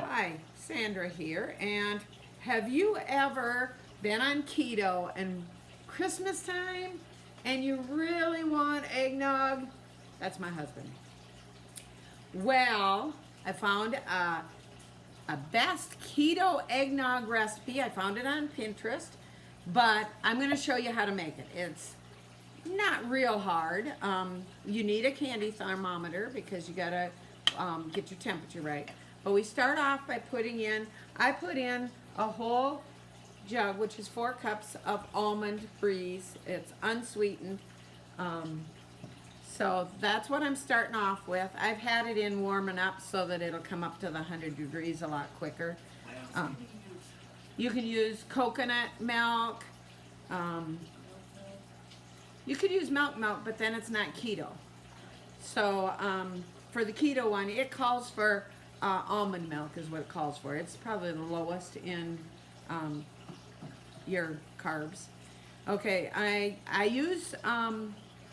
Hi, Sandra here. And have you ever been on keto and Christmas time and you really want eggnog? That's my husband. Well, I found a best keto eggnog recipe. I found it on Pinterest, but I'm going to show you how to make it. It's not real hard. You need a candy thermometer because you got to get your temperature right. But we start off by I put in a whole jug, which is 4 cups of almond breeze. It's unsweetened. Um, so that's what I'm starting off with. I've had it in warming up so that it'll come up to the 100 degrees a lot quicker. Um, you can use coconut milk. Um, you could use milk, but then it's not keto. So for the keto one, it calls for almond milk is what it calls for. It's probably the lowest in your carbs. Okay, I use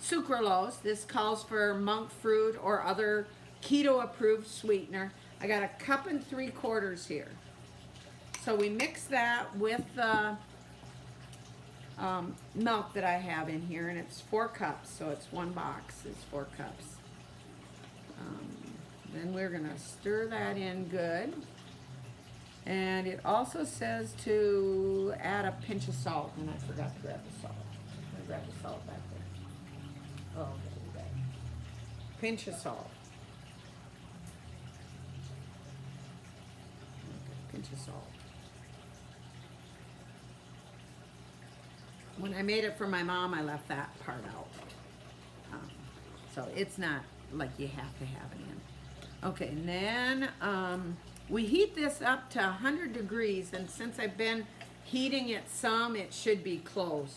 sucralose. This calls for monk fruit or other keto approved sweetener. I got a cup and 3/4 here. So we mix that with the milk that I have in here, and it's 4 cups, so it's 1 box is 4 cups. Then we're gonna stir that in good. And it also says to add a pinch of salt, and I forgot to grab the salt. I grabbed the salt back there. Oh, okay, we got it. Pinch of salt. Okay, pinch of salt. When I made it for my mom, I left that part out. So it's not like you have to have it in. Okay, and then we heat this up to 100 degrees, and since I've been heating it some, it should be close.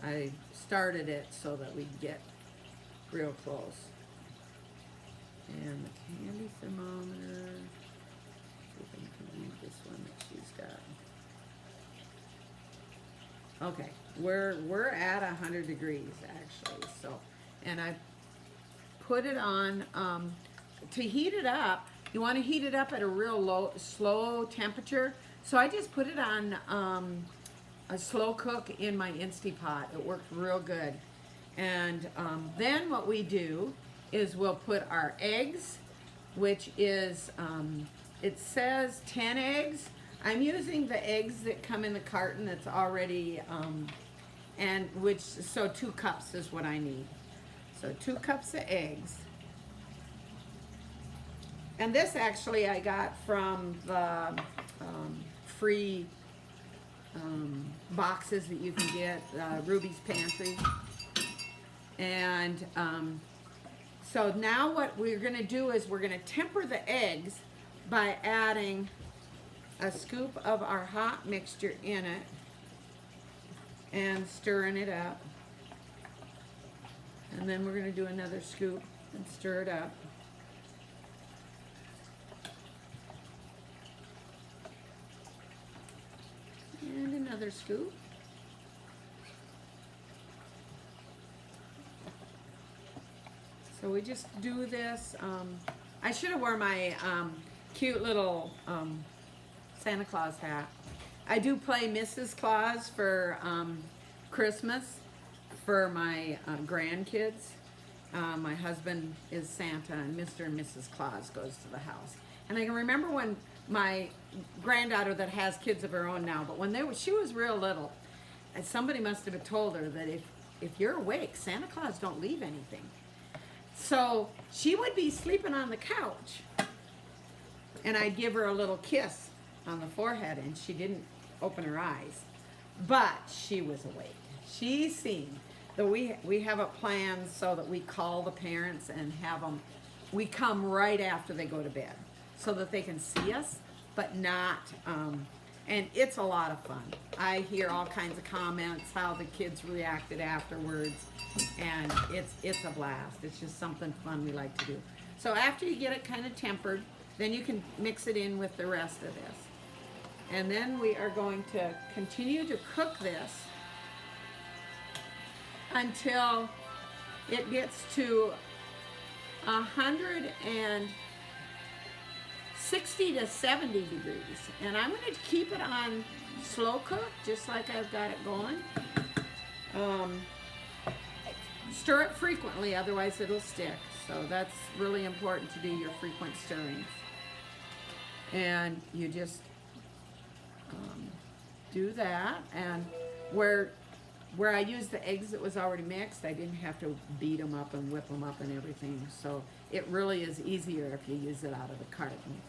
I started it so that we get real close. And the candy thermometer, see if I can read this one that she's got. Okay, we're at 100 degrees actually, so, and I put it on, to heat it up, you want to heat it up at a real slow temperature. So I just put it on a slow cook in my Instapot. It worked real good. And then what we do is we'll put our eggs, which is, it says 10 eggs. I'm using the eggs that come in the carton that's already, so 2 cups is what I need. So 2 cups of eggs. And this actually I got from the free boxes that you can get, Ruby's Pantry. And so now what we're gonna do is we're gonna temper the eggs by adding a scoop of our hot mixture in it and stirring it up. And then we're gonna do another scoop and stir it up. And another scoop. So we just do this. I should have worn my cute little Santa Claus hat. I do play Mrs. Claus for Christmas for my grandkids. My husband is Santa, and Mr. and Mrs. Claus goes to the house. And I can remember when my granddaughter that has kids of her own now, but when she was real little, and somebody must have told her that if you're awake, Santa Claus don't leave anything. So she would be sleeping on the couch, and I'd give her a little kiss on the forehead, and she didn't open her eyes, but she was awake. She's seen that we have a plan so that we call the parents and have them. We come right after they go to bed, so that they can see us, but not, and it's a lot of fun. I hear all kinds of comments, how the kids reacted afterwards, and it's a blast. It's just something fun we like to do. So after you get it kind of tempered, then you can mix it in with the rest of this. And then we are going to continue to cook this until it gets to 160 60 to 70 degrees. And I'm going to keep it on slow cook, just like I've got it going. Stir it frequently, otherwise it'll stick. So that's really important to do your frequent stirrings. And you just do that. And where I used the eggs that was already mixed, I didn't have to beat them up and whip them up and everything. So it really is easier if you use it out of the carton.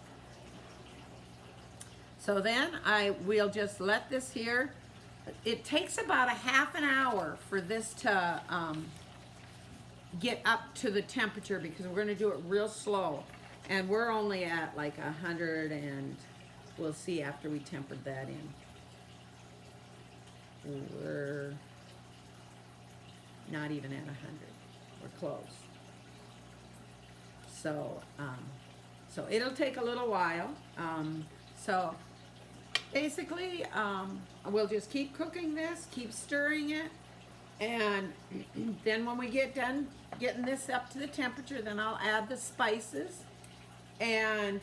So then we'll just let this here. It takes about a half an hour for this to get up to the temperature, because we're going to do it real slow. And we're only at like 100, and we'll see after we tempered that in. We're not even at 100. We're close. So, so it'll take a little while. So basically, we'll just keep cooking this, keep stirring it, and then when we get done getting this up to the temperature, then I'll add the spices, and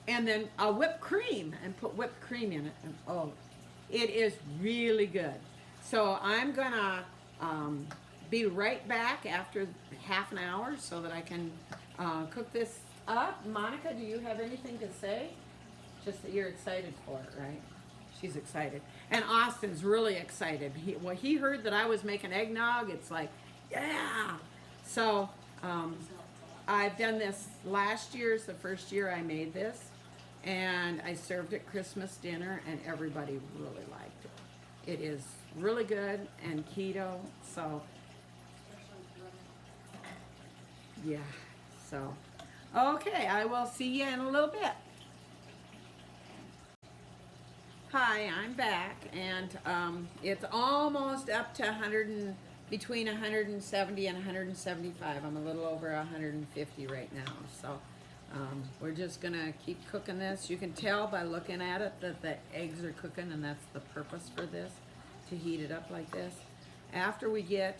then I'll whip cream and put whipped cream in it. And, oh, it is really good. So I'm gonna be right back after half an hour so that I can cook this up. Monica, do you have anything to say? Just that you're excited for it, right? She's excited. And Austin's really excited. He heard that I was making eggnog. It's like, yeah. So I've done this last year. It's the first year I made this. And I served at Christmas dinner, and everybody really liked it. It is really good and keto. So, yeah. So, okay. I will see you in a little bit. Hi, I'm back, and it's almost up to between 170 and 175. I'm a little over 150 right now, so we're just gonna keep cooking this. You can tell by looking at it that the eggs are cooking, and that's the purpose for this, to heat it up like this. After we get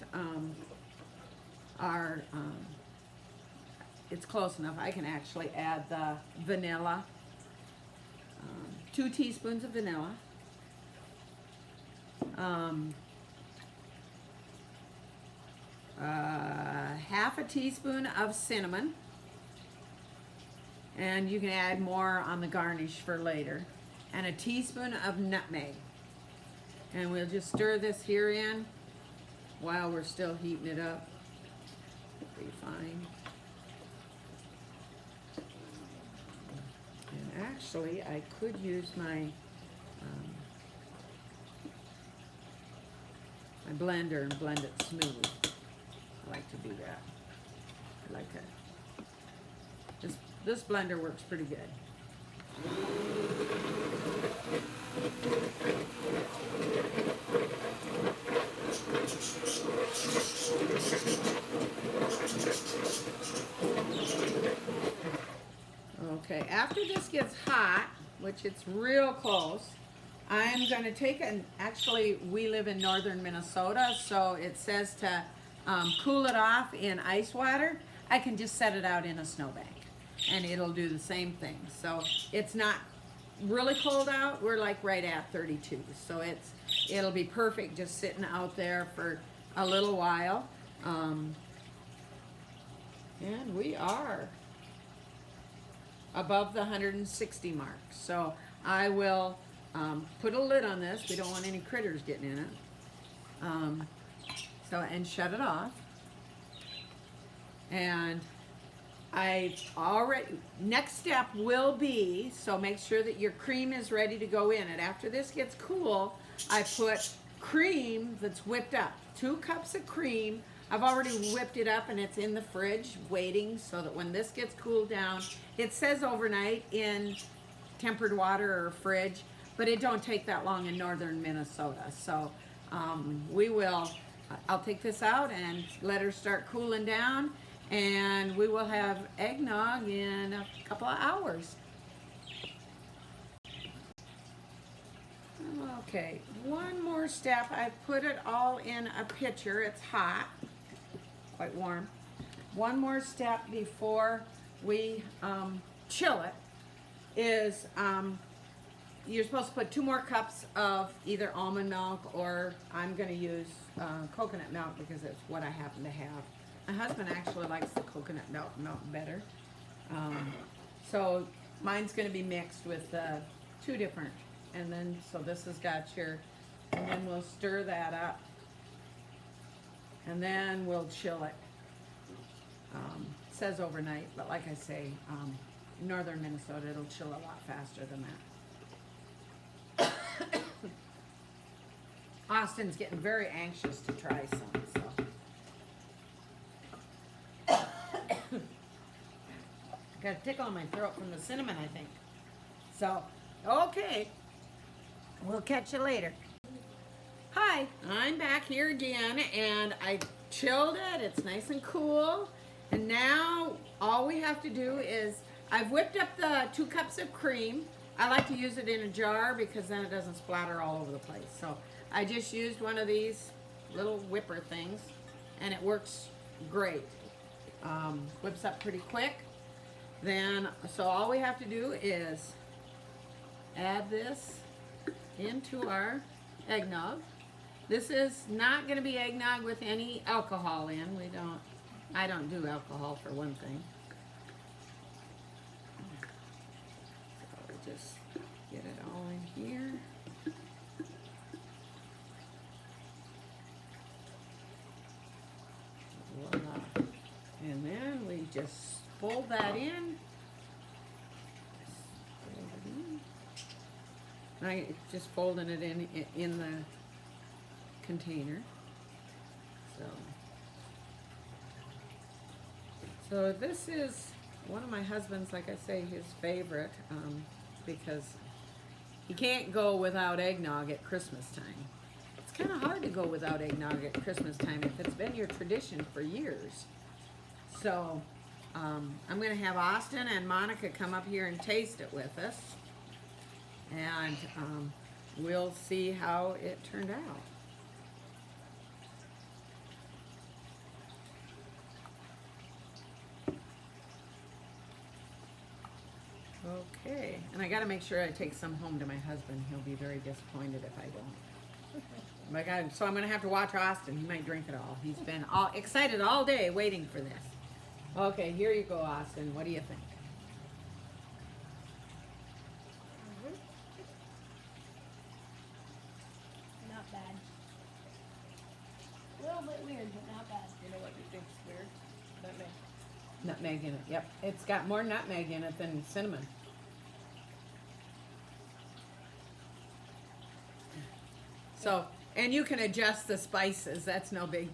it's close enough, I can actually add the vanilla. 2 teaspoons of vanilla, half a teaspoon of cinnamon, and you can add more on the garnish for later, and a teaspoon of nutmeg. And we'll just stir this here in while we're still heating it up. It'll be fine. Actually, I could use my my blender and blend it smooth. I like to do that. I like that. This blender works pretty good. Okay, after this gets hot, which it's real close, I'm going to take it, and actually we live in northern Minnesota, so it says to cool it off in ice water. I can just set it out in a snowbank, and it'll do the same thing. So it's not really cold out. We're like right at 32, so it'll be perfect just sitting out there for a little while. And we are above the 160 mark. So I will put a lid on this. We don't want any critters getting in it. And shut it off. And next step will be, so make sure that your cream is ready to go in. And after this gets cool, I put cream that's whipped up. 2 cups of cream. I've already whipped it up, and it's in the fridge waiting, so that when this gets cooled down, it says overnight in tempered water or fridge, but it don't take that long in northern Minnesota. So I'll take this out and let her start cooling down, and we will have eggnog in a couple of hours. Okay, one more step. I put it all in a pitcher. It's hot. Quite warm. One more step before we chill it is you're supposed to put 2 more cups of either almond milk, or I'm going to use coconut milk because it's what I happen to have. My husband actually likes the coconut milk better. So mine's going to be mixed with 2 different. And then, so this has got your, and then we'll stir that up. And then we'll chill it. It says overnight, but like I say, in northern Minnesota, it'll chill a lot faster than that. Austin's getting very anxious to try some, so. Got a tickle in my throat from the cinnamon, I think. So, okay. We'll catch you later. Hi, I'm back here again, and I chilled it. It's nice and cool. And now all we have to do is, I've whipped up the 2 cups of cream. I like to use it in a jar because then it doesn't splatter all over the place. So I just used one of these little whipper things, and it works great. Whips up pretty quick. Then, so all we have to do is add this into our eggnog. This is not going to be eggnog with any alcohol in. I don't do alcohol for one thing. So we'll just get it all in here. Voila. And then we just fold that in. I just folding it in the container. So this is one of my husband's, like I say, his favorite, because he can't go without eggnog at Christmas time. It's kind of hard to go without eggnog at Christmas time if it's been your tradition for years. So I'm going to have Austin and Monica come up here and taste it with us. And we'll see how it turned out. Okay, and I got to make sure I take some home to my husband. He'll be very disappointed if I don't. My God, so I'm going to have to watch Austin. He might drink it all. He's been all excited all day waiting for this. Okay, here you go, Austin. What do you think? Not bad. A little bit weird, but not bad. You know what you think's weird? Nutmeg. Nutmeg in it, yep. It's got more nutmeg in it than cinnamon. So, and you can adjust the spices. That's no big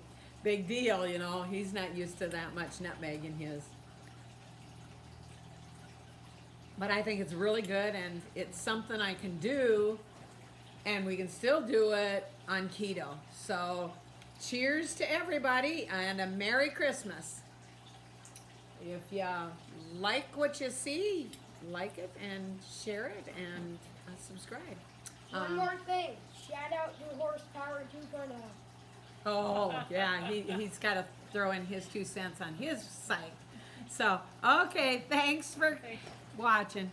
deal, you know. He's not used to that much nutmeg in his. But I think it's really good, and it's something I can do, and we can still do it on keto. So, cheers to everybody, and a Merry Christmas. If you like what you see, like it and share it and subscribe. One more thing. Shout out to Horsepower 2.0. Oh, yeah, he's got to throw in his 2 cents on his site. So, okay, thanks for watching.